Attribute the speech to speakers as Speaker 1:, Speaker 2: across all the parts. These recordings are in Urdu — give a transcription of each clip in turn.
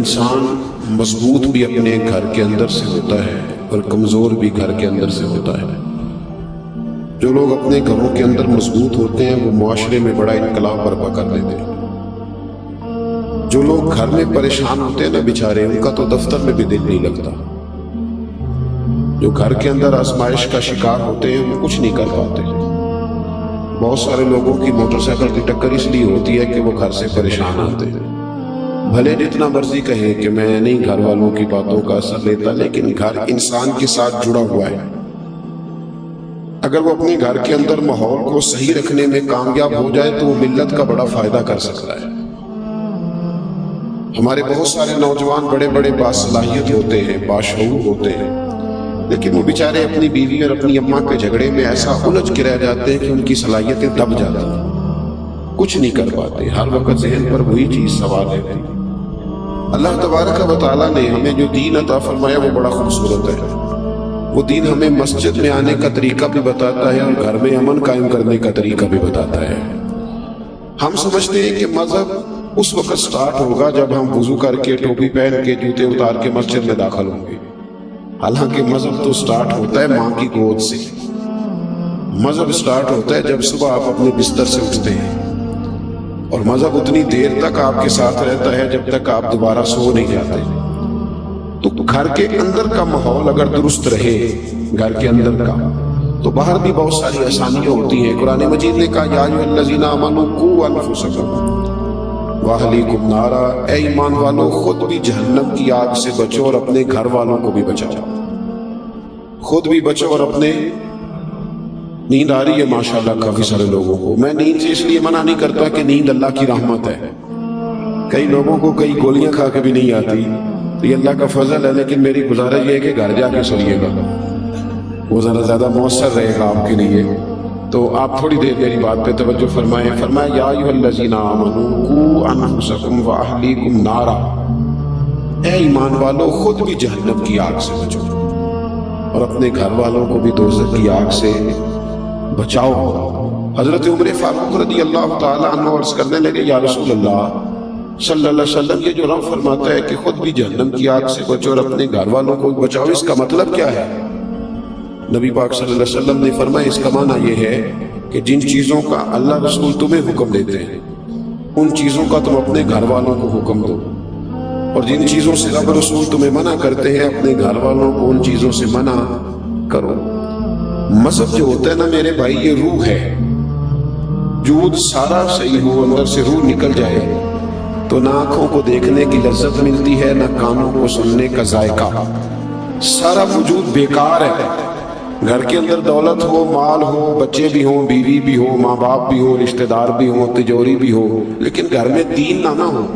Speaker 1: انسان مضبوط بھی اپنے گھر کے اندر سے ہوتا ہے اور کمزور بھی گھر کے اندر سے ہوتا ہے۔ جو لوگ اپنے گھروں کے اندر مضبوط ہوتے ہیں وہ معاشرے میں بڑا انقلاب برپا کر دیتے ہیں۔ جو لوگ گھر میں پریشان ہوتے ہیں نا بیچارے، ان کا تو دفتر میں بھی دل نہیں لگتا۔ جو گھر کے اندر آزمائش کا شکار ہوتے ہیں وہ کچھ نہیں کر پاتے۔ بہت سارے لوگوں کی موٹر سائیکل کی ٹکر اس لیے ہوتی ہے کہ وہ گھر سے پریشان آتے ہیں۔ بھلے جتنا مرضی کہیں کہ میں نہیں گھر والوں کی باتوں کا اثر لیتا، لیکن گھر انسان کے ساتھ جڑا ہوا ہے۔ اگر وہ اپنے گھر کے اندر ماحول کو صحیح رکھنے میں کامیاب ہو جائے تو وہ ملت کا بڑا فائدہ کر سکتا ہے۔ ہمارے بہت سارے نوجوان بڑے بڑے باصلاحیت ہوتے ہیں، باشعور ہوتے ہیں، لیکن وہ بیچارے اپنی بیوی اور اپنی اماں کے جھگڑے میں ایسا الجھ کے رہ جاتے ہیں کہ ان کی صلاحیتیں دب جاتی ہیں، کچھ نہیں کر پاتے، ہر وقت ذہن پر وہی چیز سوال رہتی۔ اللہ تبارک و تعالیٰ نے ہمیں جو دین عطا فرمایا وہ بڑا خوبصورت ہے۔ وہ دین ہمیں مسجد میں آنے کا طریقہ بھی بتاتا ہے اور گھر میں امن قائم کرنے کا طریقہ بھی بتاتا ہے۔ ہم سمجھتے ہیں کہ مذہب اس وقت سٹارٹ ہوگا جب ہم وضو کر کے ٹوپی پہن کے جوتے اتار کے مسجد میں داخل ہوں گے، حالانکہ مذہب تو سٹارٹ ہوتا ہے ماں کی گود سے۔ مذہب سٹارٹ ہوتا ہے جب صبح آپ اپنے بستر سے اٹھتے ہیں، اور مذہب اتنی دیر تک آپ کے ساتھ رہتا ہے جب تک آپ دوبارہ سو نہیں جاتے۔ تو گھر کے اندر کا ماحول اگر درست رہے، گھر کے اندر کا، تو باہر بھی بہت ساری آسانیاں ہوتی ہیں۔ قرآن مجید نے کہا یا ایھا الذین آمنوا قوا انفسکم واہلیکم نارا، اے ایمان والو خود بھی جہنم کی آگ سے بچو اور اپنے گھر والوں کو بھی بچاؤ۔ خود بھی بچو اور اپنے، نیند آ رہی ہے ماشاءاللہ کافی سارے لوگوں کو۔ میں نیند سے اس لیے منع نہیں کرتا کہ نیند اللہ کی رحمت ہے، کئی لوگوں کو کئی گولیاں کھا کے بھی نہیں آتی، تو یہ اللہ کا فضل ہے، لیکن میری گزارش یہ ہے کہ گھر جا کے سوئیے گا، وہ ذرا زیادہ مؤثر رہے گا آپ کے لیے۔ تو آپ تھوڑی دیر میری بات پہ توجہ فرمائیں۔ فرمایا یا ایھا الذین آمنوا قوا انفسکم واہلیکم نارا، اے ایمان والو خود بھی جہنم کی آگ سے بچو اور اپنے گھر والوں کو بھی دوزخ کی آگ سے بچاؤ۔ حضرت عمر فاروق رضی اللہ تعالیٰ عنہ عرض کرنے لگے یا رسول اللہ صلی اللہ علیہ وسلم، یہ جو رب فرماتا ہے کہ خود بھی جہنم کی آگ سے بچو اور اپنے گھر والوں کو بچاؤ، اس کا مطلب کیا ہے؟ نبی پاک صلی اللہ علیہ وسلم نے فرمایا اس کا معنی یہ ہے کہ جن چیزوں کا اللہ رسول تمہیں حکم دیتے ہیں ان چیزوں کا تم اپنے گھر والوں کو حکم دو، اور جن چیزوں سے رب رسول تمہیں منع کرتے ہیں اپنے گھر والوں کو ان چیزوں سے منع کرو۔ مذہب جو ہوتا ہے نا میرے بھائی، یہ روح ہے۔ وجود سارا صحیح ہو، اندر سے روح نکل جائے تو نہ آنکھوں کو دیکھنے کی لذت ملتی ہے، نہ کانوں کو سننے کا ذائقہ، سارا وجود بیکار ہے۔ گھر کے اندر دولت ہو، مال ہو، بچے بھی ہوں، بیوی بھی ہو، ماں باپ بھی ہو، رشتہ دار بھی ہوں، تجوری بھی ہو، لیکن گھر میں دین نہ ہو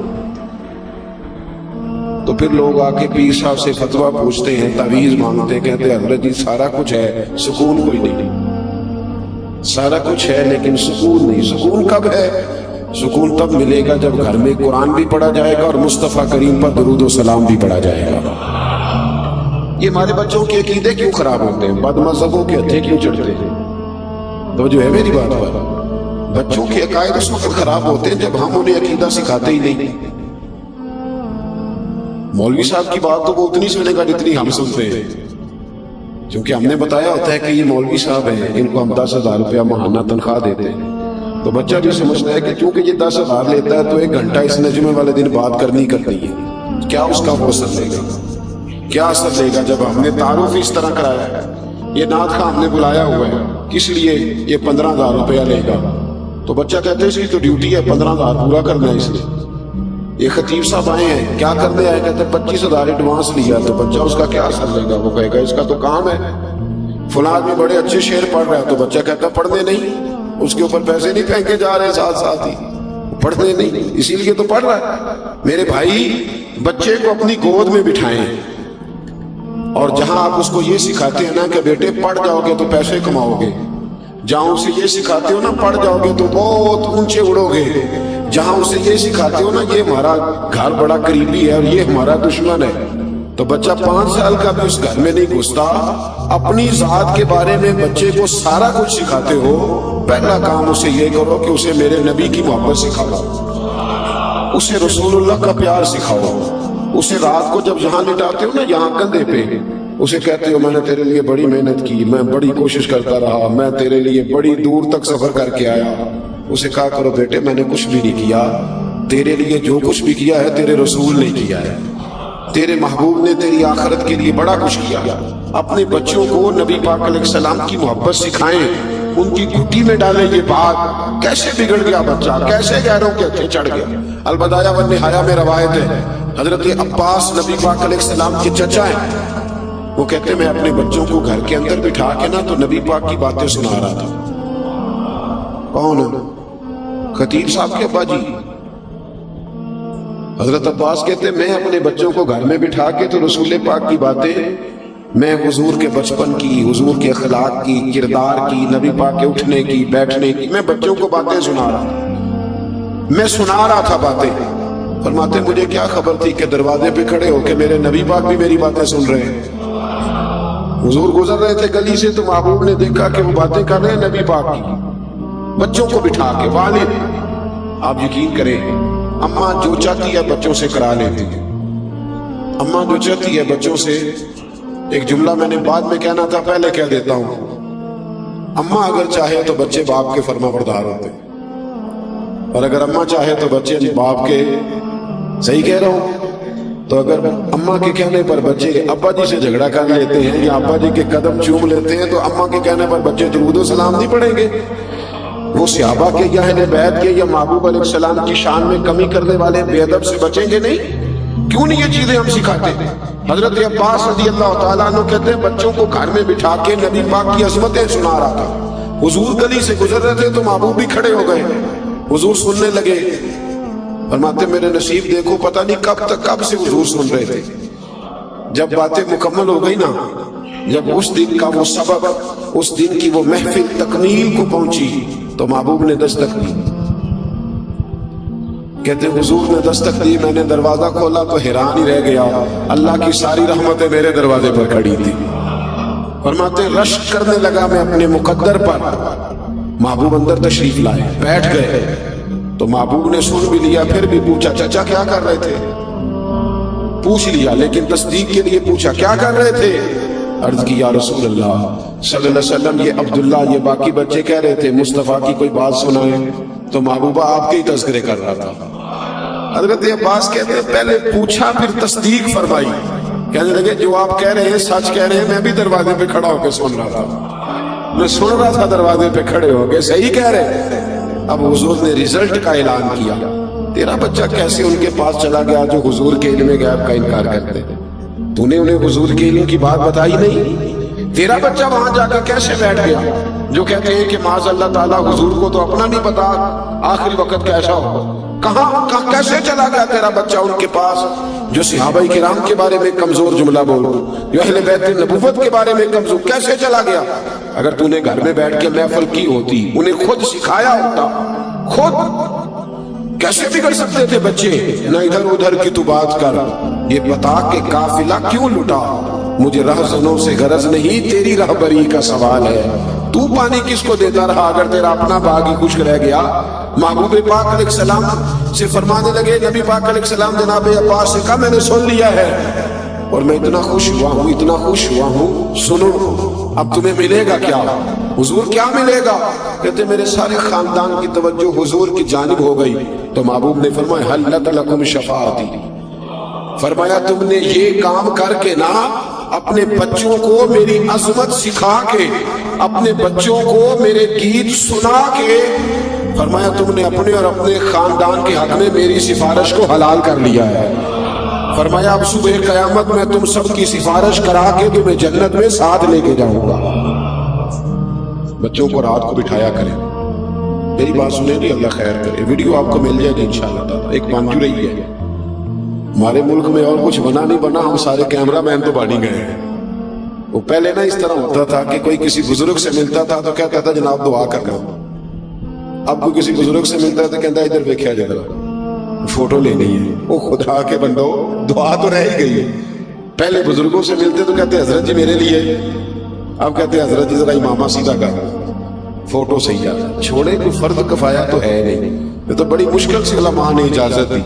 Speaker 1: تو پھر لوگ آ کے پیر صاحب سے فتویٰ پوچھتے ہیں، تعویذ مانگتے ہیں، کہتے ہیں حضرت جی سارا کچھ ہے، سکون کوئی نہیں۔ سارا کچھ ہے لیکن سکون نہیں۔ سکون کب ہے؟ سکون تب ملے گا جب گھر میں قرآن بھی پڑھا جائے گا اور مصطفیٰ کریم پر درود و سلام بھی پڑھا جائے گا۔ یہ ہمارے بچوں کے عقیدے کیوں خراب ہوتے ہیں؟ بد مذہبوں کے ہتھے کیوں چڑھتے ہیں؟ تو جو ہے میری بات پر، بچوں کے عقائد اس وقت خراب ہوتے ہیں جب ہم انہیں عقیدہ سکھاتے ہی نہیں۔ مولوی صاحب کی بات تو وہ اتنی سنے گا جتنی ہم سنتے ہیں، کیونکہ ہم نے بتایا ہوتا ہے کہ یہ مولوی صاحب ہیں، ان کو ہم 10,000 روپیہ ماہانہ تنخواہ دیتے ہیں، تو بچہ بھی سمجھتا ہے کہ چونکہ یہ 10,000 لیتا ہے تو 1 گھنٹہ اس نجمے والے دن بات کرنی ہے۔ کیا اس کا وہ اثر لے گا؟ کیا اثر لے گا جب ہم نے تعارف اس طرح کرایا ہے؟ یہ نعت خواہ ہم نے بلایا ہوا ہے، کس لیے؟ یہ 15,000 روپیہ لے گا، تو بچہ کہتے ہیں اس کی تو ڈیوٹی ہے 15,000 پورا کرنا ہے اس لیے۔ یہ خطیب صاحب آئے ہیں، کیا کرنے آئے؟ کہتے ہیں 25,000 ایڈوانس لیا، تو بچہ اس کا کیا اثر لے گا؟ وہ کہے گا اس کا تو کام ہے۔ فلاں آدمی بڑے اچھے شعر پڑھ رہا ہے، تو بچہ کہتا ہے پڑھنے نہیں، اس کے اوپر پیسے نہیں پھینکے جا رہے ساتھ ساتھ ہی، پڑھنے نہیں، اسی لیے تو پڑھ رہا ہے۔ میرے بھائی بچے کو اپنی گود میں بٹھائیں، اور جہاں آپ اس کو یہ سکھاتے ہیں نا کہ بیٹے پڑھ جاؤ گے تو پیسے کماؤ گے، جہاں اسے یہ سکھاتے ہو نا پڑھ جاؤ گے تو بہت اونچے اڑو گے، جہاں اسے یہ سکھاتے ہو نا یہ ہمارا گھر بڑا قریبی ہے اور یہ ہمارا دشمن ہے، تو بچہ 5 سال کا بھی اس گھر میں نہیں گھستا۔ اپنی ذات کے بارے میں بچے کو سارا کچھ سکھاتے ہو، پہلا کام اسے یہ کرو کہ اسے میرے نبی کی محبت سکھاؤ، اسے رسول اللہ کا پیار سکھاؤ، اسے رات کو جب یہاں لٹاتے ہو نا یہاں کندھے پہ، اسے کہتے ہو میں نے تیرے لیے بڑی محنت کی، میں بڑی کوشش کرتا رہا، میں تیرے لیے بڑی دور تک سفر کر کے آیا، اسے کہا کرو بیٹے میں نے کچھ بھی نہیں کیا، تیرے لیے جو کچھ بھی کیا ہے تیرے رسول نے کیا ہے، تیرے محبوب نے تیری آخرت کے لیے بڑا کچھ کیا۔ اپنے بچوں کو نبی پاک علیہ السلام کی محبت سکھائیں، ان کی گھٹی میں ڈالیں یہ بات۔ کیسے بگڑ گیا بچہ، کیسے غیروں کے اچھے چڑھ گیا۔ البدایہ والنہایہ میں روایت ہے، حضرت عباس نبی پاک علیہ السلام کے چچا ہیں، وہ کہتے میں اپنے بچوں کو گھر کے اندر بٹھا کے نا تو نبی پاک کی باتیں سنا رہا تھا۔ کون؟ خطیب صاحب کے ابا جی۔ حضرت عباس کہتے میں اپنے بچوں کو گھر میں بٹھا کے تو رسول پاک کی باتیں، میں حضور کے بچپن کی، حضور کے اخلاق کی، کردار کی، نبی پاک کے اٹھنے کی، بیٹھنے کی، میں بچوں کو باتیں سنا رہا تھا، میں سنا رہا تھا باتیں۔ فرماتے مجھے کیا خبر تھی کہ دروازے پہ کھڑے ہو کے میرے نبی پاک بھی میری باتیں سن رہے ہیں۔ حضور گزر رہے تھے گلی سے تو محبوب نے دیکھا کہ وہ باتیں کر رہے ہیں نبی پاک کی، بچوں کو بٹھا کے۔ والد، آپ یقین کریں، اماں جو چاہتی ہے بچوں سے کرا لیتی ہے، اماں جو چاہتی ہے بچوں سے۔ ایک جملہ میں نے بعد میں کہنا تھا، پہلے کہہ دیتا ہوں، اماں اگر چاہے تو بچے باپ کے فرما بردار ہوتے، اور اگر اماں چاہے تو بچے باپ کے، صحیح کہہ رہا ہوں؟ تو اگر اماں کے کہنے پر بچے ابا جی سے جھگڑا کر لیتے ہیں یا ابا جی کے قدم چوم لیتے ہیں تو اماں کے کہنے پر بچے درود و سلام نہیں پڑھیں گے؟ وہ صحابہ کے یا اہل بیت کے یا محبوب علیہ السلام کی شان میں کمی کرنے والے بے ادب سے بچیں گے نہیں؟ کیوں نہیں یہ چیزیں ہم سکھاتے؟ حضرت عباس رضی اللہ تعالیٰ عنہ کہتے ہیں بچوں کو گھر میں بٹھا کے نبی پاک کی عظمتیں سنا رہا تھا۔ حضور گلی سے گزر رہے تھے تو محبوب بھی کھڑے ہو گئے، حضور سننے لگے۔ فرماتے میرے نصیب دیکھو پتہ نہیں کب سے حضور سن رہے تھے۔ جب باتیں مکمل ہو گئی نا، جب اس دن کا وہ سبب، اس دن کی وہ محفل تکمیل کو پہنچی تو محبوب نے دستک دی۔ کہتے حضور نے دستک دی، میں نے دروازہ کھولا تو حیران ہی رہ گیا، اللہ کی ساری رحمتیں میرے دروازے پر کھڑی تھی۔ فرماتے رشک کرنے لگا میں اپنے مقدر پر۔ محبوب اندر تشریف لائے، بیٹھ گئے تو محبوب نے سن بھی لیا، پھر بھی پوچھا چچا کیا کر رہے تھے؟ پوچھ لیا لیکن تصدیق کے لیے پوچھا کیا کر رہے تھے؟ عرض کی یا رسول اللہ صلی اللہ علیہ وسلم یہ عبداللہ یہ باقی بچے کہہ رہے تھے مصطفیٰ کی کوئی بات سنائیں، تو محبوبہ آپ کے ہی تذکرے کر رہا تھا۔ حضرت عباس کہتے ہیں پہلے پوچھا پھر تصدیق فرمائی، کہنے لگے جو آپ کہہ رہے ہیں سچ کہہ رہے ہیں، میں بھی دروازے پہ کھڑا ہو کے سن رہا تھا، میں سن رہا تھا دروازے پہ کھڑے ہو کے، صحیح کہہ رہے۔ اب حضور نے رزلٹ کا اعلان کیا، تیرا بچہ کیسے ان کے پاس چلا گیا جو حضور کے علم غیب کا انکار کرتے؟ تو نے انہیں حضور کے علم کی بات بتائی نہیں؟ تیرا بچہ وہاں جا کر کیسے بیٹھ گیا جو کہتے ہیں کہ معاذ اللہ تعالیٰ حضور کو تو اپنا نہیں پتا آخری وقت کیسا ہو؟ کہاں کیسے چلا گیا تیرا بچہ ان کے پاس جو صحابہ کرام کے بارے میں کمزور جملہ بول، جو اہل بیت نبوت کے بارے میں کمزور، کیسے چلا گیا؟ اگر تو نے گھر میں بیٹھ کے محفل کی ہوتی، انہیں خود سکھایا ہوتا، خود کیسے بگڑ سکتے تھے بچے؟ نہ ادھر ادھر کی تو بات کر، یہ بتا کہ قافلہ کیوں لٹا؟ مجھے رہزنوں سے غرض نہیں، تیری رہبری کا سوال ہے۔ تو پانی کس کو دیتا رہا اگر تیرا اپنا باغ ہی خشک رہ گیا؟ محبوب پاک علیہ السلام سے فرمانے لگے، نبی پاک علیہ السلام جناب عباس سے کہا میں نے سن لیا ہے اور میں اتنا خوش ہوا ہوں، اتنا خوش ہوا ہوں، سنو اب تمہیں ملے گا کیا؟ حضور کیا ملے گا؟ کہتے میرے سارے خاندان کی توجہ حضور کی جانب ہو گئی تو محبوب نے فرمایا حل لکم شفاعتی، فرمایا تم نے یہ کام کر کے نا اپنے بچوں کو میری عظمت سکھا کے، اپنے بچوں کو میرے گیت سنا کے، فرمایا تم نے اپنے اور اپنے خاندان کے حق میں میری سفارش کو حلال کر لیا ہے۔ فرمایا اب صبح قیامت میں تم سب کی سفارش کرا کے تمہیں جنت میں ساتھ لے کے جاؤں گا۔ بچوں کو رات کو بٹھایا کریں، میری بات سنیں گے اللہ خیر کرے، ویڈیو آپ کو مل جائے گی انشاءاللہ۔ ایک بانجو رہی ہے ہمارے ملک میں، اور کچھ بنا نہیں بنا، ہم سارے کیمرہ مین تو بانی گئے ہیں۔ وہ پہلے نا اس طرح ہوتا تھا کہ کوئی کسی بزرگ سے ملتا تھا تو کہتا تھا جناب دعا کرنا، اب کوئی کسی بزرگ سے ملتا ہے تو کہتا ہے ادھر دیکھا جائے فوٹو لینی ہے۔ وہ خدا کے بندو دعا تو رہ ہی گئی ہے۔ پہلے بزرگوں سے ملتے تو کہتے حضرت جی میرے لیے، اب کہتے حضرت جی ذرا امامہ سیدھا کر، فوٹو صحیح آتا چھوڑے، کوئی فرض کفایہ تو ہے نہیں، یہ تو بڑی مشکل سے علماء نے اجازت دی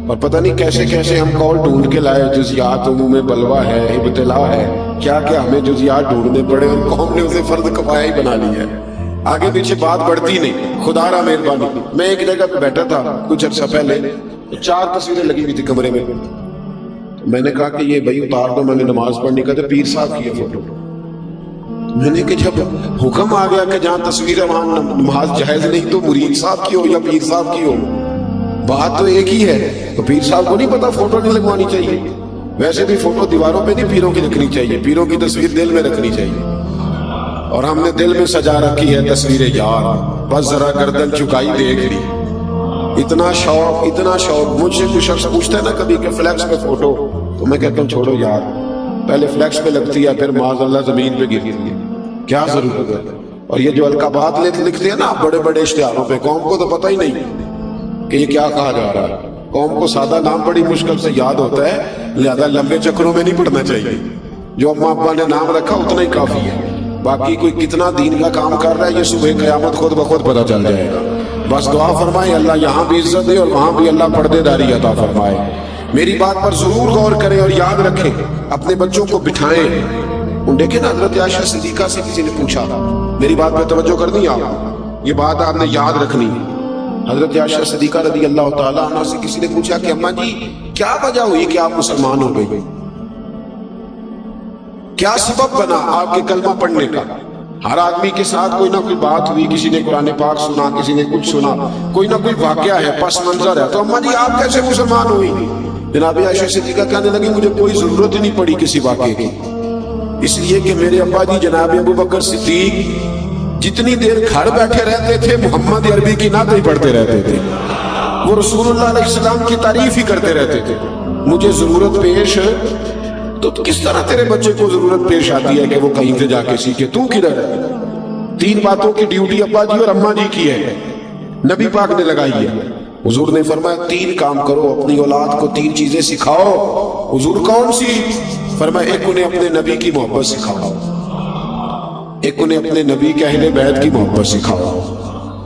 Speaker 1: اور پتہ نہیں کیسے کیسے ہم کال ڈھونڈ کے لائے، جزیات عموم بلوا ہے، ابتلا ہے، کیا کیا ہمیں جزیات ڈھونڈنے پڑے، اور قوم نے اسے فرض کفایہ ہی بنا لیا ہے، آگے پیچھے بات بڑھتی نہیں۔ خدا را مہربانی، میں ایک جگہ پہ بیٹھا تھا کچھ عرصہ پہلے، 4 تصویریں لگی ہوئی تھی کمرے میں، میں نے کہا کہ یہ بھائی اتار دو، میں نے نماز پڑھنے کا، تو پیر صاحب کی ہے فوٹو۔ میں نے کہ جب حکم آ گیا کہ جہاں تصویر ہے وہاں نماز جائز نہیں، تو مرید صاحب کی ہو یا پیر صاحب کی ہو، بات تو ایک ہی ہے۔ تو پیر صاحب کو نہیں پتا فوٹو نہیں لگوانی چاہیے، ویسے بھی فوٹو دیواروں پہ نہیں پیروں کی رکھنی چاہیے، پیروں کی تصویر دل میں رکھنی چاہیے، اور ہم نے دل میں سجا رکھی ہے تصویر یار، بس ذرا گردن چکائی دیکھ لی۔ اتنا شوق، مجھ سے کوئی شخص پوچھتا ہے نا کبھی کہ فلیکس پہ فوٹو، تو میں کہتا ہوں چھوڑو یار، پہلے فلیکس پہ لگتی ہے پھر معاذ اللہ زمین پہ گرتی ہے، کیا ضرورت ہے؟ اور یہ جو القابات لکھتے ہیں نا بڑے بڑے اشتہاروں پہ، قوم کو تو پتہ ہی نہیں کہ یہ کیا کہا جا رہا ہے، قوم کو سادہ نام بڑی مشکل سے یاد ہوتا ہے، لہذا لمبے چکروں میں نہیں پڑھنا چاہیے، جو اماں ابا نے نام رکھا اتنا ہی کافی ہے، باقی کوئی کتنا دین کا کام کر رہا ہے یہ صبح قیامت خود بخود پتہ چل جائے گا۔ بس دعا فرمائیں اللہ یہاں بھی عزت دے اور وہاں بھی اللہ پردے داری عطا فرمائے۔ میری بات پر ضرور غور کریں اور یاد رکھیں، اپنے بچوں کو بٹھائیں۔ دیکھیں نا حضرت عائشہ صدیقہ سے کسی نے پوچھا، میری بات پہ توجہ کرنی آپ، یہ بات آپ نے یاد رکھنی۔ حضرت عائشہ صدیقہ رضی اللہ تعالیٰ عنہ سے کسی نے پوچھا کہ اماں جی کیا وجہ ہوئی کہ آپ مسلمان ہو گئی، کیا سبب بنا آپ کے کلمہ پڑھنے کا؟ ہر آدمی کے ساتھ کوئی نہ کوئی بات ہوئی، کسی نے قرآن پاک سنا، کسی نے کچھ سنا، کوئی نہ کوئی واقعہ ہے، پس منظر ہے، تو اماں جی آپ کیسے مسلمان ہوئی؟ جناب عائشہ صدیقہ کہنے لگی مجھے کوئی ضرورت ہی نہیں پڑی کسی واقعے کی، اس لیے کہ میرے ابا جی جناب ابو بکر صدیق جتنی دیر گھر بیٹھے رہتے تھے محمد عربی کی نعتیں ہی پڑھتے رہتے تھے، وہ رسول اللہ علیہ السلام کی تعریف ہی کرتے رہتے تھے۔ مجھے ضرورت پیش تو کس طرح تیرے بچے کو ضرورت پیش آتی ہے کہ وہ کہیں سے جا کے سیکھے؟ تو کدھر ہے؟ 3 باتوں کی ڈیوٹی ابا جی اور اماں جی کی ہے، نبی پاک نے لگائی ہے۔ حضور نے فرمایا 3 کام کرو، اپنی اولاد کو 3 چیزیں سکھاؤ۔ حضور کون سی؟ فرمایا ایک انہیں اپنے نبی کی محبت سکھاؤ، ایک انہیں اپنے نبی کے اہل بیت کی محبت سکھاؤ،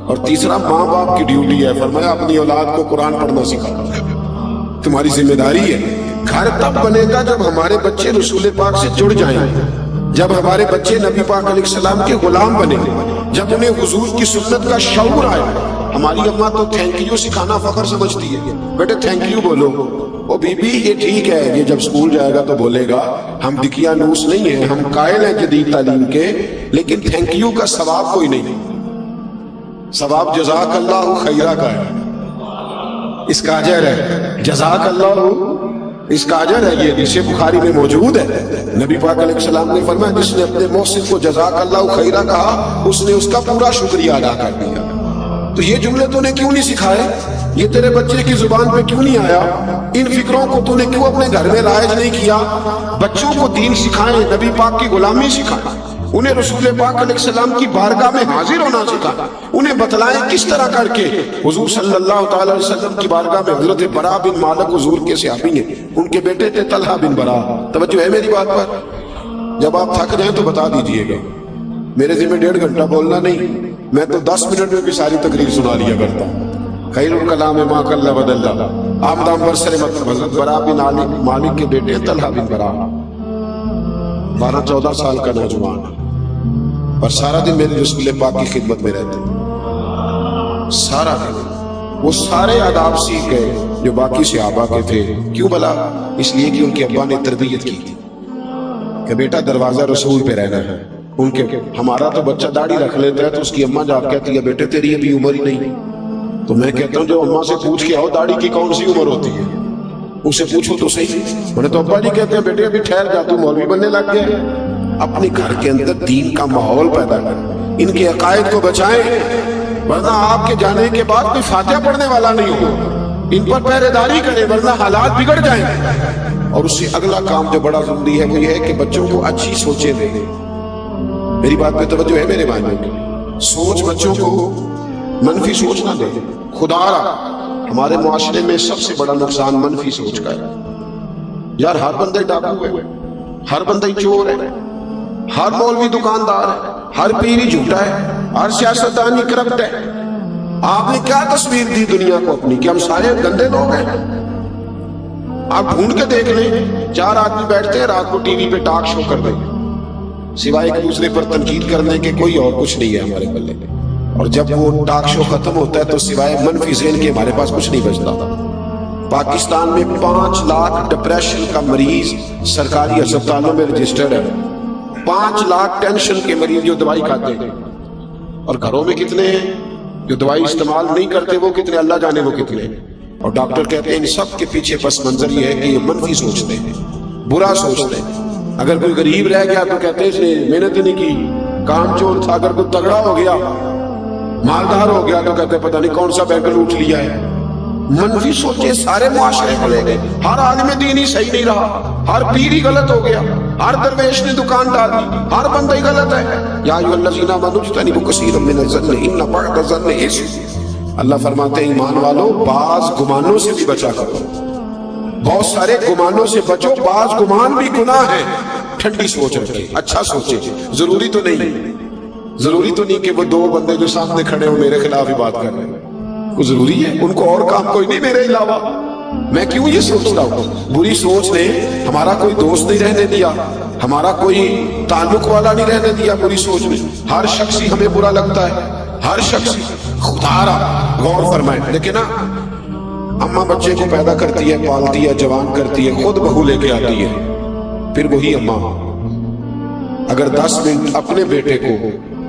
Speaker 1: اور تیسرا ماں باپ کی ڈیوٹی ہے، فرمایا اپنی اولاد کو قرآن پڑھنا سکھاؤ، تمہاری ذمہ داری ہے۔ گھر تب بنے گا جب ہمارے بچے رسول پاک سے جڑ جائیں، جب ہمارے بچے نبی پاک علیہ السلام کے غلام بنے، جب انہیں حضور کی سنت کا شعور آئے۔ ہماری اماں تو تھینک یو سکھانا فخر سمجھتی ہے، بیٹے تھینک یو بولو، او بی بی یہ ٹھیک ہے، یہ جب سکول جائے گا تو بولے گا، ہم دکیا نوس نہیں ہیں، ہم قائل ہیں جدید تعلیم کے، لیکن تھینک یو کا ثواب کوئی نہیں، ثواب جزاک اللہ خیرہ کا ہے، اس کا اجر ہے، جزاک اللہ، اس کا اجر ہے، یہ حدیث بخاری میں موجود ہے۔ نبی پاک علیہ السلام نے فرمایا جس نے اپنے محسن کو جزاک اللہ خیرہ کہا اس نے اس کا پورا شکریہ ادا کر دیا۔ تو یہ جملے تو نے کیوں نہیں سکھائے؟ یہ تیرے بچے کی زبان پہ کیوں نہیں آیا؟ ان فکروں کو تو نے کیوں اپنے گھر میں رائج نہیں کیا؟ بچوں کو دین سکھائیں، نبی پاک کی غلامی سکھائیں، انہیں رسول پاک علیہ السلام کی بارگاہ میں حاضر ہونا سکھائیں، انہیں بتلائیں کس طرح کر کے حضور صلی اللہ تعالی علیہ وسلم کی بارگاہ میں حضرت برا بن مالک حضور کے صحابی ہیں، ان کے بیٹے تھے طلحہ بن برا۔ توجہ ہے میری بات پر؟ جب آپ تھک جائیں تو بتا دیجئے گا، میرے ذمہ 1.5 گھنٹہ بولنا نہیں، میں تو 10 منٹ میں بھی ساری تقریر سنا لیا کرتا ہوں۔ خیر الکلام ما قل ودل، آمدام برسر مطلب حضرت برا بن مالک کے بیٹے طلحہ بن برا، 12-14 سال کا نوجوان، اور سارا دن میرے رسول پاک کی خدمت میں رہتے، سارا دن وہ سارے آداب سیکھ گئے جو باقی صحابہ کے تھے۔ کیوں بلا؟ اس لیے کہ ان کے ابا نے تربیت کی تھی کہ بیٹا دروازہ رسول پہ رہنا ہے۔ ان کے ہمارا تو بچہ داڑھی رکھ لیتا ہے تو اس کی اماں جا کہتی ہے بیٹے تیری ابھی عمر ہی نہیں، تو میں کہتا ہوں جو اماں سے پوچھ کے آؤ داڑھی کی کون سی عمر ہوتی ہے، اسے پوچھو تو صحیح۔ میں نے تو ابا جی کہتے ہیں بیٹے ابھی ٹھہر جا تو مولوی بننے لگ گیا۔ اپنے گھر کے اندر دین کا ماحول پیدا کریں، ان کے عقائد کو بچائیں، ورنہ آپ کے جانے کے بعد کوئی فاتحہ پڑھنے والا نہیں ہو، ان پر پہرے داری کریں ورنہ حالات بگڑ جائیں۔ اور اس سے اگلا کام جو بڑا ضروری ہے وہ یہ ہے کہ بچوں کو اچھی سوچیں دیں۔ میری بات پہ توجہ ہے میرے بھائیوں کی؟ سوچ بچوں کو منفی سوچ نہ دیں۔ خدا را ہمارے معاشرے میں سب سے بڑا نقصان منفی سوچ کا ہے۔ یار ہر بندہ ڈاکو ہے، ہر بندہ چور ہے، ہر مولوی دکاندار ہے، ہر پیری جھوٹا ہے، ہر سیاستدان کرپٹ ہے۔ آپ نے کیا تصویر دی دنیا کو اپنی کہ ہم سارے گندے لوگ ہیں؟ آپ ڈھونڈ کے دیکھ لیں 4 آدمی بیٹھتے ہیں رات کو ٹی وی پہ ٹاک شو کر رہے ہیں، سوائے ایک دوسرے پر تنقید کرنے کے کوئی اور کچھ نہیں ہے ہمارے پلے، اور جب وہ ٹاک شو ختم ہوتا ہے تو سوائے منفی ذہن کے ہمارے پاس کچھ نہیں بچتا۔ پاکستان میں 5 لاکھ ڈپریشن کا مریض سرکاری ہسپتالوں میں رجسٹرڈ ہے، 5 لاکھ ٹینشن کے مریض جو دوائی کھاتے ہیں، اور گھروں میں کتنے ہیں جو دوائی استعمال نہیں کرتے، وہ کتنے، اللہ جانے وہ کتنے ہیں۔ اور ڈاکٹر کہتے ہیں ان سب کے پیچھے پس منظر یہ ہے کہ یہ منفی سوچتے ہیں، برا سوچتے ہیں۔ اگر کوئی غریب رہ گیا تو کہتے ہیں اس نے محنت ہی نہیں کی، کام چور تھا۔ اگر کوئی تگڑا ہو گیا، مالدار ہو گیا، تو کہتے ہیں پتہ نہیں کون سا بینک لوٹ لیا ہے۔ منفی سوچے سارے معاشرے کو لے گئے، ہر عالم دین ہی صحیح نہیں رہا، ہر پیر ہی غلط ہو گیا، ہر درویش نے دکان ڈال دی، ہر بندہ ہی غلط ہے۔ یا ایھا الذین آمنوا اجتنبوا کثیرا من الظن ان بعض الظن اثم۔ اللہ فرماتے ہیں ایمان والو بعض گمانوں سے بھی بچا کرو، بہت سارے گمانوں سے بچو، بعض گمان بھی گناہ ہے۔ ٹھنڈی سوچ رکھے، اچھا سوچے، ضروری تو نہیں کہ وہ 2 بندے جو سامنے کھڑے ہو میرے خلاف ہی بات کر رہے ہیں، کو ضروری ہے، ان کو اور کام کوئی نہیں میرے علاوہ، میں کیوں یہ سوچتا ہوں؟ بری سوچ نے ہمارا کوئی دوست نہیں رہنے دیا، ہمارا کوئی تعلق والا نہیں رہنے دیا بری سوچ نے۔ ہر شخص ہی ہمیں برا لگتا ہے، ہر شخص ہی۔ خدا را غور فرمائے، لیکن نا اماں بچے کو پیدا کرتی ہے، پالتی ہے، جوان کرتی ہے، خود بہو لے کے آتی ہے، پھر وہی اماں اگر 10 منٹ اپنے بیٹے کو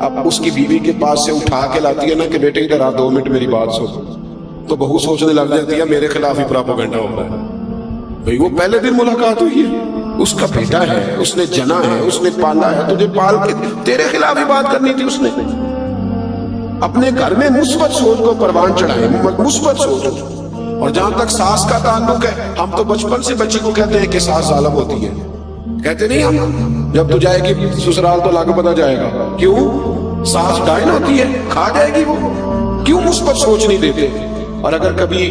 Speaker 1: اب اس کی بیوی کے پاس سے اٹھا کے لاتی ہے نا کہ بیٹے ادھر آ 2 منٹ میری بات سن، تو بہو سوچنے لگ جاتی ہے میرے خلاف ہی پراپیگنڈا ہو رہا ہے۔ بھئی وہ پہلے دن ملاقات ہوئی ہے، اس کا بیٹا ہے، اس نے جنا ہے، اس نے پالا ہے، تجھے پال کے تیرے خلاف ہی بات کرنی تھی۔ اس نے اپنے گھر میں مثبت سوچ کو پروان چڑھائے، مثبت سوچ۔ اور جہاں تک ساس کا تعلق ہے، ہم تو بچپن سے بچی کو کہتے ہیں کہ ساس ظالم ہوتی ہے، کہتے نہیں ہم جب تو جائے گی سسرال تو لاگو پتہ جائے گا، کیوں؟ ساس ڈائن ہوتی ہے، کھا جائے گی وہ، کیوں مثبت سوچ نہیں دیتے؟ اور اگر کبھی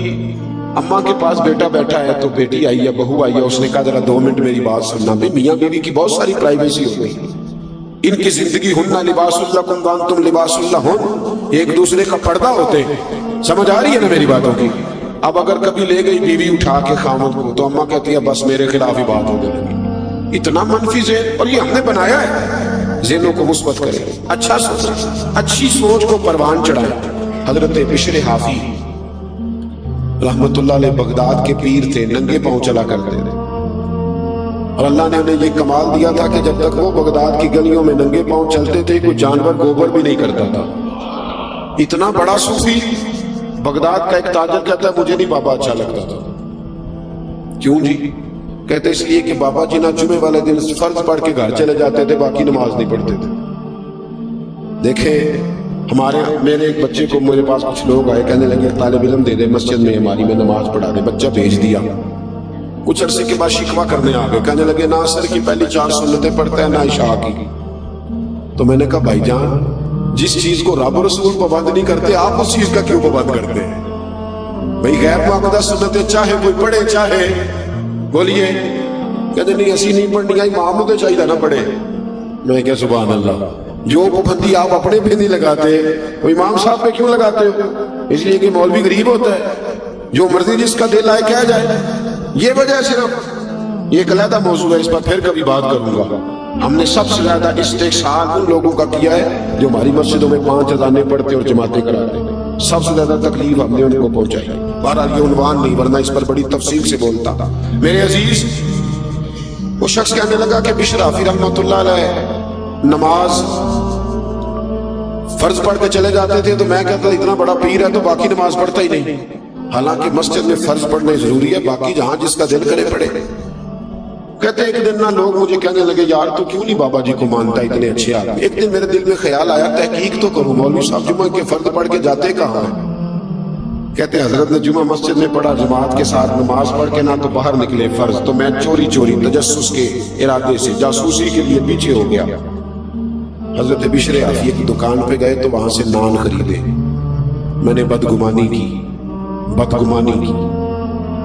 Speaker 1: اماں کے پاس بیٹا بیٹھا ہے تو بیٹی آئی ہے، بہو آئی ہے، اس نے کہا ذرا 2 منٹ میری بات سننا، بھی میاں بیوی کی بہت ساری پرائیویسی ہو گئی، ان کی زندگی ہننا لباس لکم وانتم لباس لہن، ایک دوسرے کا پردہ ہوتے ہیں۔ سمجھ آ رہی ہے نا میری باتوں کی؟ اب اگر کبھی لے گئی بیوی اٹھا کے خامد کو تو اماں کہتی ہے بس میرے خلاف ہی بات ہونے لگی۔ اتنا منفی ذہن، اور یہ ہم نے بنایا ہے۔ ذہنوں کو مثبت کرے، اچھا سوچ، اچھی سوچ کو پروان چڑھائے۔ حضرت بشر حافی رحمت اللہ علیہ بغداد کے پیر تھے، ننگے پاؤں چلا کرتے تھے، اور اللہ نے انہیں یہ کمال دیا تھا کہ جب تک وہ بغداد کی گلیوں میں ننگے پاؤں چلتے تھے کوئی جانور گوبر بھی نہیں کرتا تھا۔ اتنا بڑا صوفی، بغداد کا ایک تاجر کہتا ہے مجھے نہیں بابا اچھا لگتا تھا۔ کیوں جی؟ کہتے اس لیے کہ بابا جی نہ جمعے والے دن فرض پڑھ کے گھر چلے جاتے تھے، باقی نماز نہیں پڑھتے تھے۔ دیکھیں میرے ایک بچے کو میرے پاس کچھ لوگ آئے، کہنے لگے طالب علم دے دے مسجد میں ہماری، میں نماز پڑھا دے۔ بچہ بھیج دیا، کچھ عرصے کے بعد شکوہ کرنے آ گئے، کہنے لگے نہ عصر کی پہلی 4 سنتیں پڑھتا ہے نہ عشاء کی۔ تو میں نے کہا بھائی جان جس چیز کو رب رسول پابند نہیں کرتے آپ اس چیز کا کیوں پابند کرتے ہیں؟ بھئی غیر معقودہ سنتیں چاہے کوئی پڑھے چاہے، بولیے، کہتے نہیں ایسی نہیں پڑھنی، امام ہوتے چاہیے نہ پڑھے۔ میں کہا سبحان اللہ، جو پابندی آپ اپنے پہ نہیں لگاتے تو امام صاحب پہ کیوں لگاتے ہو؟ اس لیے کہ مولوی غریب ہوتا ہے، جو مرضی جس کا دل آئے کہہ جائے، یہ وجہ صرف۔ یہ ایک علیحدہ موضوع ہے، اس پر پھر کبھی بات کروں گا۔ ہم نے سب سے زیادہ استحسان ان لوگوں کا کیا ہے جو ہماری مسجدوں میں 5 اذانیں پڑھتے اور جماعتیں کراتے ہیں، سب سے زیادہ تکلیف ہم نے ان کو پہنچائی۔ بہرحال یہ عنوان نہیں، ورنہ اس پر بڑی تفصیل سے بولتا۔ میرے عزیز، وہ شخص کہنے لگا کہ بشر حافی رحمۃ اللہ علیہ نماز فرض پڑھ کے چلے جاتے تھے، تو میں کہتا اتنا بڑا پیر ہے تو باقی نماز پڑھتا ہی نہیں۔ حالانکہ مسجد میں فرض پڑھنے ضروری ہے، باقی جہاں جس کا دل کرے پڑھے۔ کہتے ایک دن نہ لوگ مجھے کہنے لگے یار تو کیوں نہیں بابا جی کو مانتا، اتنے اچھے آدمی۔ ایک دن میرے دل میں خیال آیا تحقیق تو کروں، مولوی صاحب جمعہ کے فرض پڑھ کے جاتے کہاں ہیں؟ کہتے حضرت نے جمعہ مسجد میں پڑھا، جماعت کے ساتھ نماز پڑھ کے نہ تو باہر نکلے فرض، تو میں چوری چوری تجسس کے ارادے سے جاسوسی کے لیے پیچھے ہو گیا۔ حضرت بشر حافی کی دکان پہ گئے تو وہاں سے نان خریدے۔ میں نے بدگمانی کی۔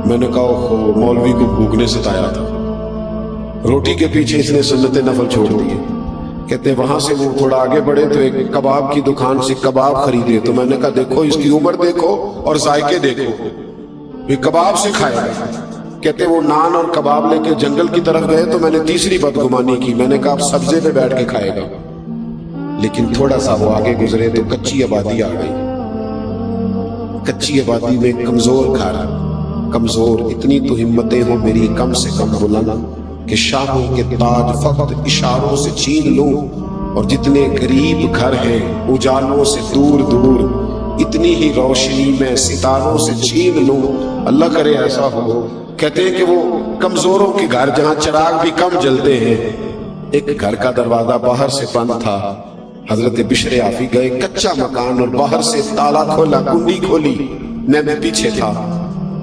Speaker 1: میں نے کہا مولوی کو بھوک نے ستایا تھا، روٹی کے پیچھے اس نے سنت نفل چھوڑ دیے۔ کہتے وہاں سے وہ تھوڑا آگے بڑھے تو ایک کباب کی دکان سے کباب خریدے، تو میں نے کہا دیکھو اس کی عمر دیکھو اور ذائقے دیکھو، یہ کباب سے کھایا کہتے وہ نان اور کباب لے کے جنگل کی طرف گئے تو میں نے تیسری بدگمانی کی، میں نے کہا آپ سبزے پہ بیٹھ کے کھائے گا، لیکن تھوڑا سا وہ آگے گزرے تو کچی آبادی آ گئی، کچی آبادی میں کمزور گھر، کمزور، اتنی تو ہمتیں ہوں میری کم سے کم بلند کہ شاہوں کے تاج فقط اشاروں سے چھین لوں، اور جتنے غریب گھر ہیں اجالوں سے دور دور اتنی ہی روشنی میں ستاروں سے چھین لوں، اللہ کرے ایسا ہو۔ کہتے ہیں کہ وہ کمزوروں کے گھر جہاں چراغ بھی کم جلتے ہیں، ایک گھر کا دروازہ باہر سے بند تھا، حضرت بشر عافی گئے، کچا مکان اور باہر سے تالا کھولا، کنڈی کھولی، میں پیچھے تھا،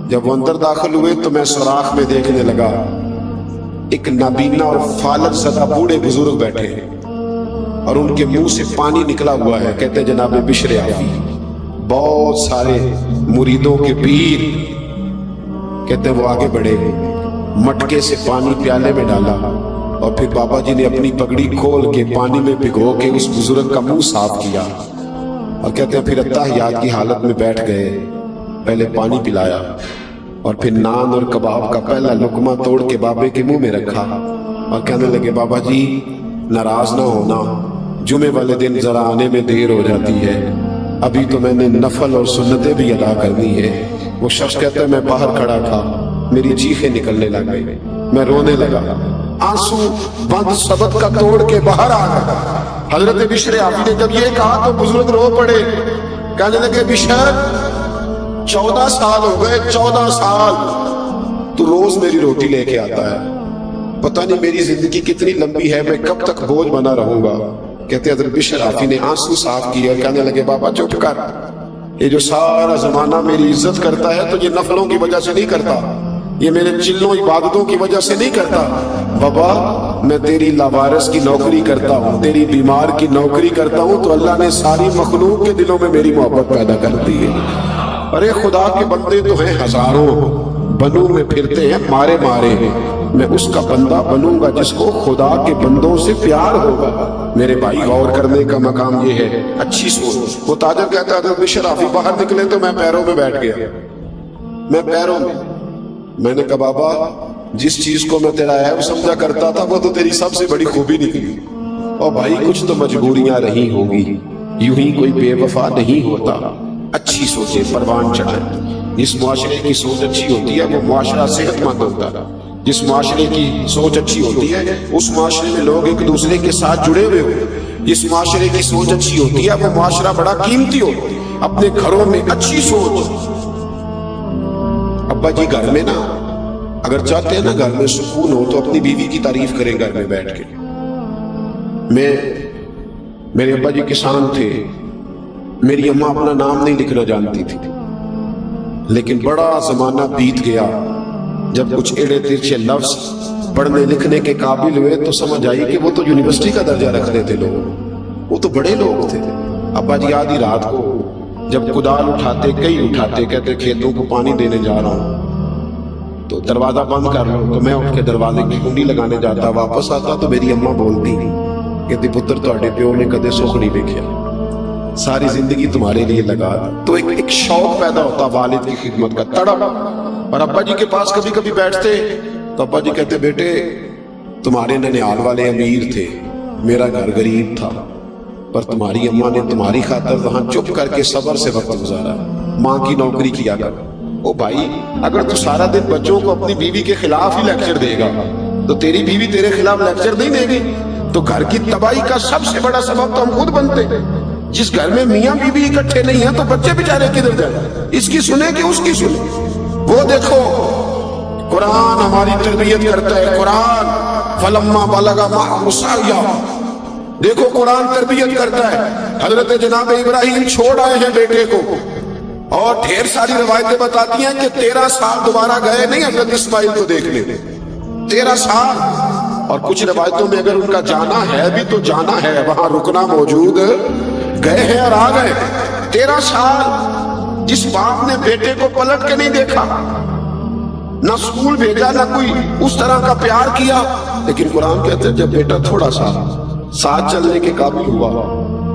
Speaker 1: جب وہ اندر داخل ہوئے تو میں سوراخ میں دیکھنے لگا، ایک نابینا اور فالج زدہ بوڑھے بزرگ بیٹھے ہیں اور ان کے منہ سے پانی نکلا ہوا ہے، کہتے ہیں جناب بشر عافی، بہت سارے مریدوں کے پیر، کہتے ہیں وہ آگے بڑھے، مٹکے سے پانی پیالے میں ڈالا اور پھر بابا جی نے اپنی پگڑی کھول کے پانی میں بھگو کے اس بزرگ کا منہ صاف کیا، اور کہتے ہیں پھر اتحیات کی حالت میں بیٹھ گئے، پہلے پانی پلایا اور پھر نان اور کباب کا پہلا لقمہ توڑ کے بابے کے منہ میں رکھا اور کہنے لگے بابا جی ناراض نہ ہونا، جمعے والے دن ذرا آنے میں دیر ہو جاتی ہے، ابھی تو میں نے نفل اور سنتیں بھی ادا کرنی ہے۔ وہ شخص کہتا ہے میں باہر کھڑا تھا، میری چیخیں نکلنے لگ گئی، میں رونے لگا، آنسو بند سبت کا توڑ کے باہر آ گیا۔ حضرت بشر عافی نے جب یہ کہا تو بزرگ رو پڑے، کہنے لگے بشر 14 سال ہو گئے، 14 سال تو روز میری روٹی لے کے آتا ہے، پتہ نہیں میری زندگی کتنی لمبی ہے، میں کب تک بوجھ بنا رہوں گا۔ کہتے حضرت بشر عافی نے آنسو صاف کیا، کہنے لگے بابا چپ کر، یہ جو سارا زمانہ میری عزت کرتا ہے تو یہ نفلوں کی وجہ سے نہیں کرتا، یہ میرے چلوں عبادتوں کی وجہ سے نہیں کرتا، بابا میں تیری لاوارث کی نوکری کرتا ہوں، تیری بیمار کی نوکری کرتا ہوں تو اللہ نے ساری مخلوق کے دلوں میں میری محبت پیدا کر دی ہے۔ ارے خدا کے بندے تو ہیں ہزاروں، بنوں میں پھرتے ہیں مارے مارے، میں اس کا بندہ بنوں گا جس کو خدا کے بندوں سے پیار ہوگا۔ میرے بھائی غور کرنے کا مقام یہ ہے، اچھی سوچ۔ وہ تاجر کہتا ہے حضرت بشر عافی باہر نکلے تو میں پیروں میں بیٹھ گیا، میں پیروں میں نے کہا بابا جس چیز کو میں تیرا عیب سمجھا کرتا تھا وہ تو تیری سب سے بڑی خوبی نکلی، اور بھائی کچھ تو مجبوریاں رہی ہوں گی، یوں ہی کوئی بے وفا نہیں ہوتا، اچھی سوچیں پروان چڑھائیں۔ جس معاشرے کی سوچ اچھی ہوتی ہے وہ معاشرہ صحت مند ہوتا ہے، جس معاشرے کی سوچ اچھی ہوتی ہے اس معاشرے میں لوگ ایک دوسرے کے ساتھ جڑے ہوئے ہوتے ہیں، جس معاشرے کی سوچ اچھی ہوتی ہے وہ معاشرہ بڑا قیمتی ہوتا ہے۔ اپنے گھروں میں اچھی سوچ، ابا جی گھر میں نا اگر چاہتے ہیں نا گھر میں سکون ہو تو اپنی بیوی کی تعریف کریں گھر میں بیٹھ کے۔ میرے ابا جی کسان تھے، میری اماں اپنا نام نہیں لکھنا جانتی تھی، لیکن بڑا زمانہ بیت گیا، جب کچھ ایڑے ترچھے لفظ پڑھنے لکھنے کے قابل ہوئے تو سمجھ آئی کہ وہ تو یونیورسٹی کا درجہ رکھتے تھے لوگ، وہ تو بڑے لوگ تھے۔ ابا جی آدھی رات کو جب کدال اٹھاتے کئی اٹھاتے، کہتے کھیتوں کو پانی دینے جا رہا ہوں تو دروازہ بند کر لو، تو میں اٹھ کے دروازے کی کنڈی لگانے جاتا، واپس آتا تو میری اماں بولتی کہتی پتر تہاڈے پیو نے کدے سکھ نہیں دیکھا، ساری زندگی تمہارے لیے لگا۔ تو ایک شوق پیدا ہوتا والد کی خدمت کا، تڑپ۔ اور ابا جی کے پاس کبھی کبھی بیٹھتے تو ابا جی کہتے بیٹے تمہارے ننیال والے امیر تھے، میرا گھر غریب تھا، پر تمہاری اماں نے تمہاری خاطر وہاں چپ کر کے صبر سے وقت گزارا، ماں کی نوکری کیا کر۔ او بھائی اگر تو سارا دن بچوں کو اپنی بیوی کے خلاف ہی لیکچر دے گا تو تیری بیوی تیرے خلاف لیکچر نہیں دے گی، تو گھر کی تباہی کا سب سے بڑا سبب تو ہم خود بنتے۔ جس گھر میں میاں بیوی اکٹھے نہیں ہیں تو بچے بیچارے کدھر جائیں، اس کی سنے کہ اس کی سنے۔ وہ دیکھو قرآن ہماری تربیت کرتا ہے، قرآن فلما بلغ معه السعي، دیکھو قرآن تربیت کرتا ہے۔ حضرت جناب ابراہیم چھوڑ آئے ہیں بیٹے کو، اور ڈھیر ساری روایتیں بتاتی ہیں کہ 13 سال دوبارہ گئے نہیں حضرت اسماعیل کو دیکھنے، 13 سال۔ اور کچھ روایتوں میں اگر ان کا جانا ہے بھی تو جانا ہے، وہاں رکنا موجود گئے ہیں اور آ گئے۔ 13 سال جس باپ نے بیٹے کو پلٹ کے نہیں دیکھا، نہ اسکول بھیجا، نہ کوئی اس طرح کا پیار کیا، لیکن قرآن کہتے ہیں جب بیٹا تھوڑا سا ساتھ چلنے کے قابل ہوا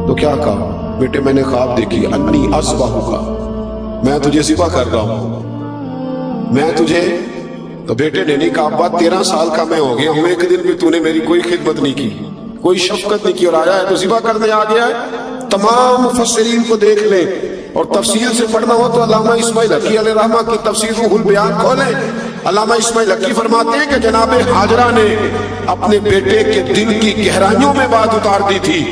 Speaker 1: تو کیا کہا، بیٹے میں نے خواب دیکھی، انی اذبحک، میں تجھے ذبح کر رہا ہوں، میں تجھے تو بیٹے نے نہیں کہا ابا 13 سال کا میں ہو گیا ہوں، ایک دن بھی تو نے میری کوئی خدمت نہیں کی، کوئی شفقت نہیں کی، اور آیا ہے تو ذبح کرنے آ گیا ہے۔ تمام مفسرین کو دیکھ لیں اور تفصیل سے پڑھنا ہو تو علامہ اسماعیل حقی علیہ رحمہ کی تفسیر روح البیان کھولیں۔ علامہ اسماعیل حقی فرماتے ہیں کہ جناب ہاجرہ نے اپنے بیٹے کے دل کی گہرائیوں میں بات اتار دی تھی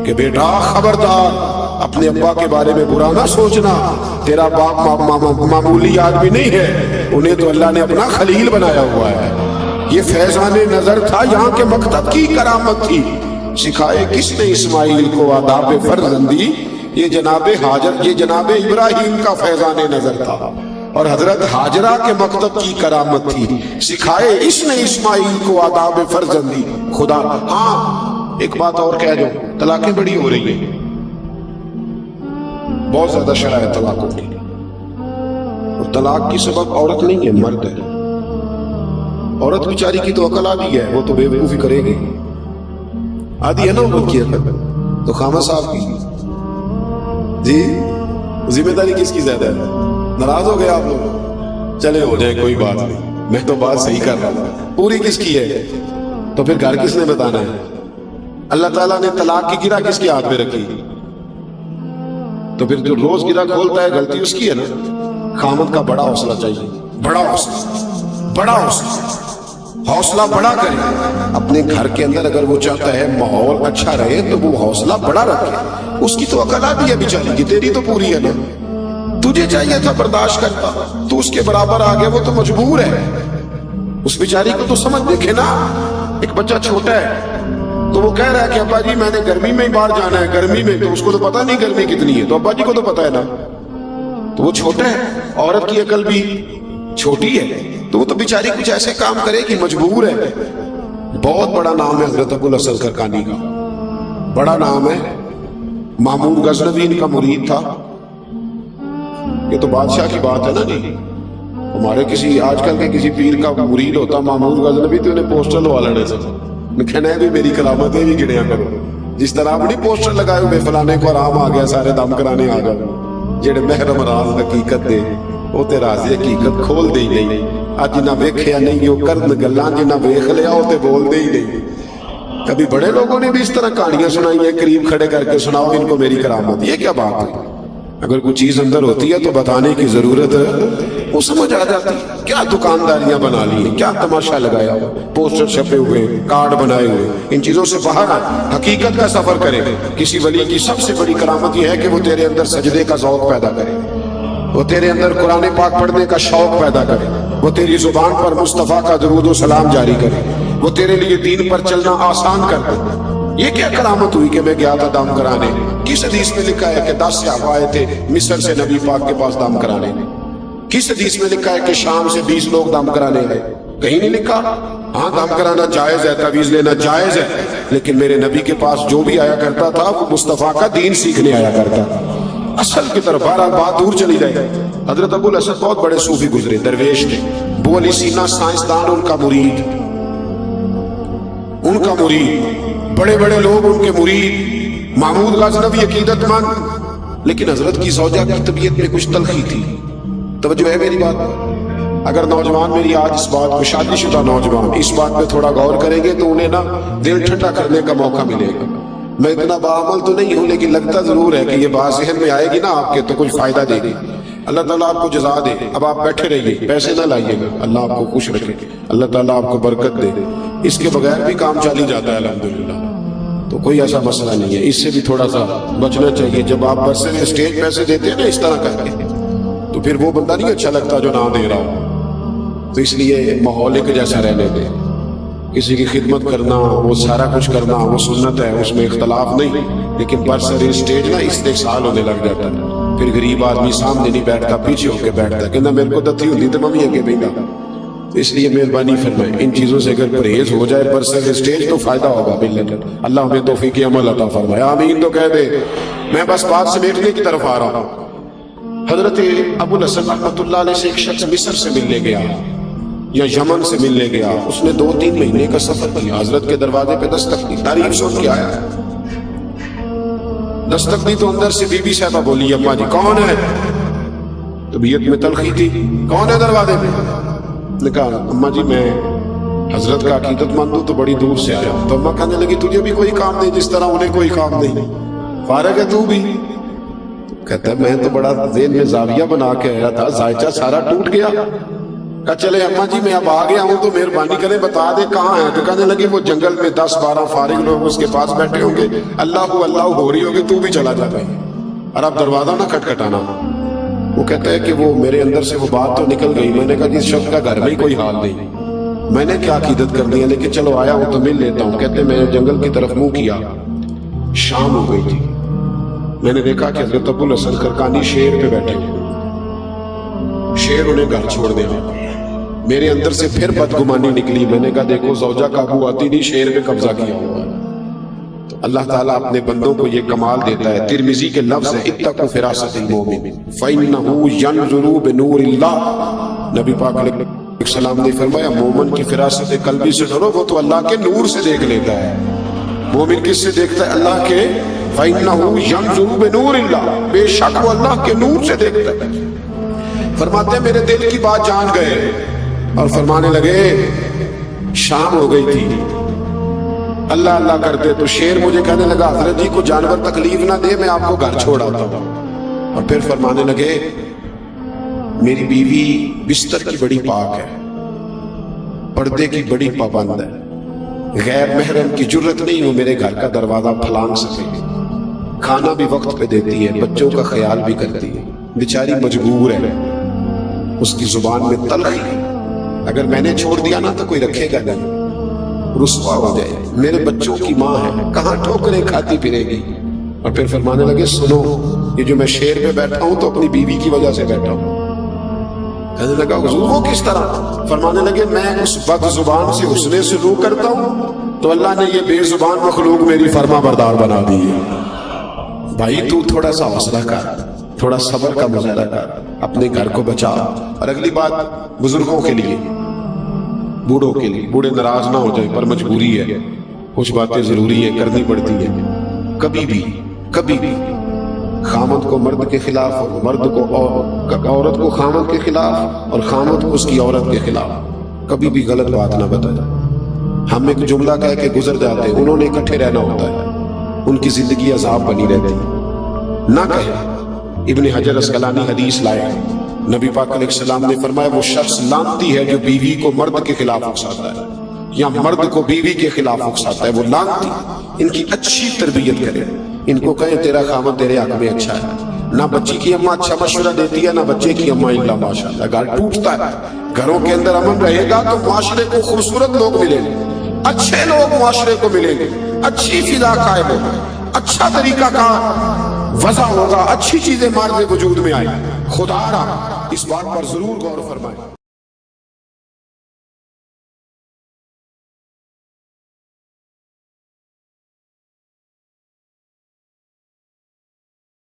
Speaker 1: کہ بیٹا خبردار، اپنے ابا کے بارے میں برا نہ سوچنا، تیرا باپ معمولی آدمی نہیں ہے، انہیں تو اللہ نے اپنا خلیل بنایا ہوا ہے۔ یہ فیضان نظر تھا، یہاں کے مکتب کی کرامت تھی۔ سکھائے کس نے اسماعیل کو آداب فرزندی؟ یہ جناب ہاجر، یہ جناب ابراہیم کا فیضان نظر تھا اور حضرت ہاجرہ کے مکتب کی کرامت تھی۔ سکھائے اس نے اسماعیل کو آداب فرزندی۔ خدا ہاں ایک بات اور کہہ دو، طلاقیں بڑی ہو رہی ہیں، بہت زیادہ شرح ہے طلاقوں کی، اور طلاق کی سبب عورت نہیں ہے، مرد ہے۔ عورت بیچاری کی تو عقل آدھی ہے، وہ تو بے وقوفی کرے گی، آدھی ہے نا عمر کی عقل، تو خامہ صاحب کی جی ذمہ داری کس کی زیادہ ہے؟ ناراض ہو گئے آپ لوگ؟ چلے ہو جائے کوئی بات نہیں، میں تو بات صحیح کر رہا تھا، پوری کس کی ہے؟ تو پھر گھر کس نے بتانا ہے؟ اللہ تعالیٰ نے طلاق کی گرہ کس کے ہاتھ میں رکھی؟ تو پھر جو روز گرہ کھولتا ہے غلطی اس کی ہے نا۔ خامد کا بڑا حوصلہ چاہیے، بڑا حوصلہ، بڑا حوصلہ بڑا کرے اپنے گھر کے اندر۔ اگر وہ چاہتا ہے ماحول اچھا رہے تو وہ حوصلہ بڑا رکھے، اس کی تو عقل آتی ہے بیچاری کی، تیری تو پوری ہے نا۔ تجھے چاہیے تھا برداشت کرتا، تو اس کے برابر آ گیا، وہ تو مجبور ہے، اس بیچاری کو تو سمجھ دیکھے نا۔ ایک بچہ چھوٹا ہے تو وہ کہہ رہا ہے کہ ابا جی میں نے گرمی میں ہی باہر جانا ہے، گرمی میں، تو اس کو تو پتا نہیں گرمی کتنی ہے، تو ابا جی کو تو پتا ہے نا، تو وہ چھوٹا ہے، عورت کی عقل بھی چھوٹی ہے، تو وہ تو بیچاری کچھ ایسے کام کرے کہ مجبور ہے۔ بہت بڑا نام ہے حضرت ابو الحسن کرکانی کا، بڑا نام ہے، مامون غزنوی ان کا مرید تھا۔ یہ تو بادشاہ کی بات ہے نا جی، ہمارے کسی آج کل کے کسی پیر کا مرید ہوتا مامون غزنوی تو انہیں پوسٹر لوا لینے سے کہنا ہے بھی میری کرامتیں بھی گنیا کرو، جس طرح اپنی پوسٹر لگائے ہوئے فلانے کو آرام آ گیا سارے دم کرانے آ گئے، جڑے محرم راز حقیقت دے وہ تے راضی حقیقت کھول دے ہی نہیں۔ اج نہ ویکھیا نہیں وہ کرن گلاں، جنہ ویکھ لیا وہ تے بول دے ہی نہیں۔ کبھی بڑے لوگوں نے بھی اس طرح کہانیاں سنائی ہیں، قریب کھڑے کر کے سناؤ ان کو میری کرامت، یہ کیا بات ہے؟ اگر کوئی چیز اندر ہوتی ہے تو بتانے کی ضرورت ہے، وہ سمجھ آ جاتی ہے۔ کیا دکانداریاں بنا لی ہیں، کیا تماشا لگایا ہوا، پوسٹر چھپے ہوئے، کارڈ بنائے ہوئے، ان چیزوں سے باہر حقیقت کا سفر کرے۔ کسی ولی کی سب سے بڑی کرامت یہ ہے کہ وہ تیرے اندر سجدے کا ذوق پیدا کرے، وہ تیرے اندر قرآن پاک پڑھنے کا شوق پیدا کرے، وہ تیری زبان پر مصطفیٰ کا درود و سلام جاری کرے، وہ تیرے لیے دین پر چلنا آسان کر دے۔ یہ کیا کرامت ہوئی کہ میں گیا تھا دم کرانے؟ کس حدیث میں لکھا ہے کہ 10 صحابہ آئے تھے مصر سے نبی پاک کے پاس دم کرانے؟ کس حدیث میں لکھا ہے کہ شام سے 20 لوگ دم کرانے آئے؟ کہیں نہیں لکھا۔ ہاں دم کرانا جائز ہے، تعویذ لینا جائز ہے، لیکن میرے نبی کے پاس جو بھی آیا کرتا تھا وہ مصطفیٰ کا دین سیکھنے آیا کرتا تھا۔ اصل کی طرف بہرحال بات دور چلی جائے۔ حضرت ابو الحسن بہت بڑے صوفی گزرے، درویش تھے۔ ابو علی سینا سائنسدان ان کا مرید، ان کا مرید، بڑے بڑے لوگ ان کے مرید، محمود غزنوی عقیدت مند، لیکن حضرت کی زوجہ کی طبیعت میں کچھ تلخی تھی۔ توجہ ہے میری بات پر؟ اگر نوجوان میری آج اس بات کو، شادی شدہ نوجوان اس بات پہ تھوڑا غور کریں گے تو انہیں نا دل ٹھنڈا کرنے کا موقع ملے گا۔ میں اتنا باعمل تو نہیں ہوں، لیکن لگتا ضرور ہے کہ یہ بات ذہن میں آئے گی نا آپ کے تو کچھ فائدہ دے گی۔ اللہ تعالیٰ آپ کو جزا دے۔ اب آپ بیٹھے رہیے، پیسے نہ لائیے گا، اللہ آپ کو خوش رکھے، اللہ تعالیٰ آپ کو برکت دے، اس کے بغیر بھی کام چل ہی جاتا ہے الحمدللہ، تو کوئی ایسا مسئلہ نہیں ہے۔ اس سے بھی تھوڑا سا بچنا چاہیے۔ جب آپ بس سے اسٹیج پیسے دیتے ہیں نا اس طرح کر کے، تو پھر وہ بندہ نہیں اچھا لگتا جو نہ دے رہا ہو، تو اس لیے ماحول ایک جیسا رہنے دیں۔ کسی کی خدمت کرنا، وہ سارا کچھ کرنا، وہ سنت ہے، اس میں اختلاف نہیں، لیکن برسر اسٹیج نا استحصال ہونے لگ جاتا ہے۔ پھر غریب آدمی سامنے نہیں بیٹھتا، پیچھے ہو کے بیٹھتا ہے، کہنا میرے کو دتی ہوتی تو ممی اگے بیٹھا۔ تو اس لیے مہربانی فرمائیں، ان چیزوں سے اگر پرہیز ہو جائے برسر اسٹیج تو فائدہ ہوگا ملت۔ اللہ ہمیں توفیق عمل عطا فرمائے، آمین تو کہہ دے۔ میں بس بات سمیٹنے کی طرف آ رہا ہوں۔ حضرت ابو الحسن رحمۃ اللہ علیہ سے ایک شخص مصر سے ملنے گیا یا یمن سے ملنے گیا، اس نے 2-3 مہینے کا سفر کیا، حضرت کے دروازے پہ دستک دی، تعریف سن کے آیا، دستک دی تو اندر سے بی بی صاحبہ بولی، ابا جی کون ہے؟ طبیعت میں تلخی تھی، کون ہے دروازے پہ؟ نے کہا اماں جی میں حضرت کا عقیدت مند ہوں تو بڑی دور سے آیا ہوں. تو اماں کہنے لگی تجھے بھی کوئی کام نہیں جس طرح انہیں کوئی کام نہیں, فارغ ہے تو بھی؟ کہتا ہے میں تو بڑا ذہن میں زاویہ بنا کے آیا تھا, ذائچہ سارا ٹوٹ گیا. کہا چلے اماں جی میں اب آ گیا ہوں تو مہربانی کریں بتا دے کہاں ہے. تو کہنے لگی وہ جنگل میں 10-12 فارغ لوگ اس کے پاس بیٹھے ہوں گے, اللہ ہو رہی ہوگی, تو بھی چلا جا گئی اور اب دروازہ نہ کھٹکھٹانا. وہ کہتا ہے کہ وہ میرے اندر سے وہ بات تو نکل گئی. میں نے کہا جس شخص کا گھر میں ہی کوئی حال نہیں, میں نے کیا عقیدت کرنی ہے, لیکن چلو آیا ہوں تو مل لیتا ہوں. کہتے میں جنگل کی طرف منہ کیا, شام ہو گئی تھی. میں نے دیکھا کہ حضرت ابو الحسن کرکانی شیر پہ بیٹھے, شیر انہیں گھر چھوڑ دیا. میرے اندر سے پھر بدگمانی نکلی. میں نے کہا دیکھو زوجہ قابو آتی نہیں, شیر پہ قبضہ کیا ہوا ہے. تو اللہ تعالیٰ اپنے بندوں کو یہ کمال دیتا ہے. ترمذی کے لفظ ہے اتقوا فراست المؤمن فإنه ينظر بنور اللہ. نبی پاک علیہ السلام نے فرمایا مومن کی فراست قلبی سے ڈرو, وہ تو اللہ کے نور سے دیکھ لیتا ہے. مومن کس سے دیکھتا ہے؟ اللہ کے. فإنه ينظر بنور اللہ, بے شک وہ اللہ کے نور سے دیکھتا ہے. فرماتے ہیں میرے دل کی بات جان گئے اور فرمانے لگے شام ہو گئی تھی, اللہ اللہ کرتے. تو شیر مجھے کہنے لگا حضرت جی کو جانور تکلیف نہ دے, میں آپ کو گھر چھوڑ آتا ہوں. اور پھر فرمانے لگے میری بیوی بستر کی بڑی پاک ہے, پردے کی بڑی پابند ہے, غیر محرم کی جرت نہیں وہ میرے گھر کا دروازہ پھلانگ سکے, کھانا بھی وقت پہ دیتی ہے, بچوں کا خیال بھی کرتی ہے, بیچاری مجبور ہے, اس کی زبان میں تلخی, اگر میں نے چھوڑ دیا نا تو کوئی رکھے گا نہیں, رسوا ہو جائے. میرے بچوں کی ماں ہے, کہاں ٹھوکریں کھاتی پھرے گی. اور پھر فرمانے لگے سنو یہ جو میں شیر پہ بیٹھا ہوں تو اپنی بیوی کی وجہ سے بیٹھا ہوں. کہنے لگا حضور وہ کس طرح؟ فرمانے لگے میں اس بد زبان سے حسن سلوک کرتا ہوں تو اللہ نے یہ بے زبان مخلوق میری فرما بردار بنا دی ہے. بھائی تو تھوڑا سا حوصلہ کر, تھوڑا صبر کا مظاہرہ کر, اپنے گھر کو بچا. اور اگلی بات بزرگوں کے لیے, بوڑھوں کے لیے, بوڑھے ناراض نہ ہو جائیں پر مجبوری ہے, کچھ باتیں ضروری ہے کرنی پڑتی ہیں. کبھی بھی خامد کو مرد کے خلاف اور مرد کو عورت کو خامد کے خلاف اور خامد کو اس کی عورت کے خلاف کبھی بھی غلط بات نہ بتائیں. ہم ایک جملہ کہہ کے گزر جاتے ہیں, انہوں نے اکٹھے رہنا ہوتا ہے, ان کی زندگی عذاب بنی رہتی ہے. نہ کہے. ابن حجر اسقلانی حدیث لائے, نبی پاک علیہ السلام نے فرمایا وہ شخص لعنتی ہے جو بیوی کو مرد کے خلاف اکساتا ہے یا مرد کو بیوی کے خلاف اکساتا ہے, وہ لعنتی. ان کی اچھی تربیت کرے, ان کو کہیں تیرا خامد تیرے حق میں اچھا ہے. نہ بچی کی اماں اچھا مشورہ دیتی ہے, نہ بچے کی اماں الا ماشاءاللہ. گھر ٹوٹتا ہے, گھروں کے اندر امن رہے گا تو معاشرے کو خوبصورت لوگ ملیں گے, اچھے لوگ معاشرے کو ملیں گے, اچھی فضا قائم ہوگی, اچھا طریقہ کار وضع ہوگا, اچھی چیزیں مارے وجود میں آئیں. خدا را اس بات پر ضرور غور فرمائیں.